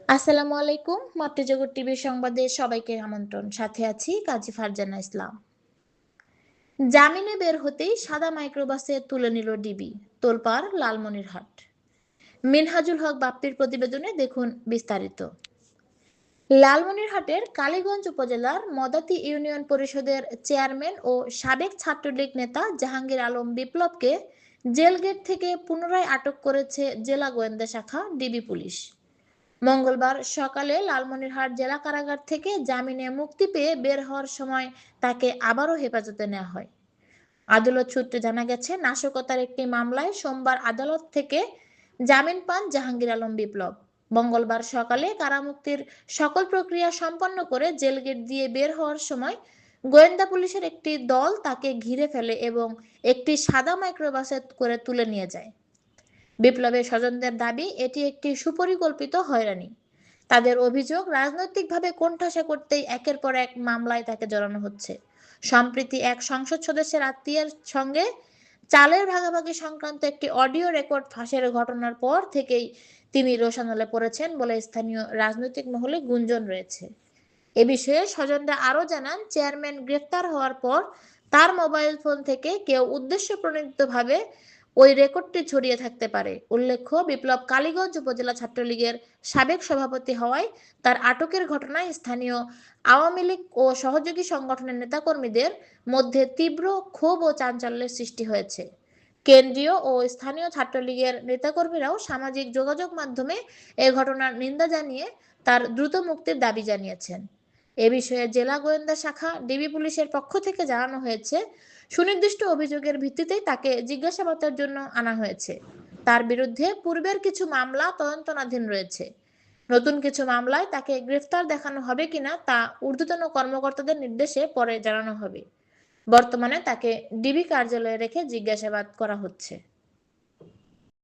আসসালামু আলাইকুম। মধ্যজগৎ টিভির সংবাদে সবাইকে আমন্ত্রণ। সাথে আছি কাজী ফারজানা ইসলাম। জামিনে বের হতেই সাদা মাইক্রোবাসে তুলে নিল ডিবি। তোলপাড় লালমনিরহাট। মিনহাজুল হক বাপ্পির প্রতিবেদনে দেখুন বিস্তারিত। লালমনিরহাটের কালীগঞ্জ উপজেলার মদাতি ইউনিয়ন পরিষদের চেয়ারম্যান ও সাবেক ছাত্রলীগ নেতা জাহাঙ্গীর আলম বিপ্লবকে জেল গেট থেকে পুনরায় আটক করেছে জেলা গোয়েন্দা শাখা ডিবি পুলিশ। মঙ্গলবার সকালে লালমনিরহাট জেলা কারাগার থেকে জামিনে মুক্তি পেয়ে বের হওয়ার সময় তাকে আবারও হেফাজতে নেওয়া হয়। আদালত সূত্রে জানা গেছে, নাশকতার একটি মামলায় সোমবার আদালত থেকে জামিন পান জাহাঙ্গীর আলম বিপ্লব। মঙ্গলবার সকালে কারামুক্তির সকল প্রক্রিয়া সম্পন্ন করে জেল গেট দিয়ে বের হওয়ার সময় গোয়েন্দা পুলিশের একটি দল তাকে ঘিরে ফেলে এবং একটি সাদা মাইক্রোবাসে করে তুলে নিয়ে যায়। বিপ্লবের স্বজনদের দাবি, এটি একটি সুপরিকল্পিত হয়রানি। তাদের অভিযোগ, রাজনৈতিকভাবে কোণঠাসা করতেই একের পর এক মামলায় তাকে জড়ানো হচ্ছে। সম্প্রতি এক সংসদ সদস্যের আত্মীয়ের সঙ্গে চালের ভাগাভাগি সংক্রান্ত একটি অডিও রেকর্ড ফাঁসের ঘটনার পর থেকেই তিনি রোষানলে পড়েছেন বলে স্থানীয় রাজনৈতিক মহলে গুঞ্জন রয়েছে। এ বিষয়ে স্বজনরা আরও জানান, চেয়ারম্যান গ্রেফতার হওয়ার পর তার মোবাইল ফোন থেকে কেউ উদ্দেশ্যপ্রণোদিতভাবে ওই রেকর্ডটি ছড়িয়ে থাকতে পারে। উল্লেখ্য, বিপ্লব কালীগঞ্জ উপজেলা ছাত্রলীগের সাবেক সভাপতি হওয়ায় তার আটকের ঘটনায় স্থানীয় আওয়ামী লীগ ও সহযোগী সংগঠনের নেতাকর্মীদের মধ্যে তীব্র ক্ষোভ ও চাঞ্চল্যের সৃষ্টি হয়েছে। কেন্দ্রীয় ও স্থানীয় ছাত্রলীগের নেতাকর্মীরাও সামাজিক যোগাযোগ মাধ্যমে এ ঘটনার নিন্দা জানিয়ে তার দ্রুত মুক্তির দাবি জানিয়েছেন। এ বিষয়ে জেলা গোয়েন্দা শাখা ডিবি পুলিশের পক্ষ থেকে জানানো হয়েছে, সুনির্দিষ্ট অভিযোগের ভিত্তিতেই তাকে জিজ্ঞাসাবাদের জন্য আনা হয়েছে। তার বিরুদ্ধে পূর্বের কিছু মামলা তদন্তনাধীন রয়েছে। নতুন কিছু মামলায় তাকে গ্রেফতার দেখানো হবে কিনা তা ঊর্ধ্বতন কর্মকর্তাদের নির্দেশে পরে জানানো হবে। বর্তমানে তাকে ডিবি কার্যালয়ে রেখে জিজ্ঞাসাবাদ করা হচ্ছে।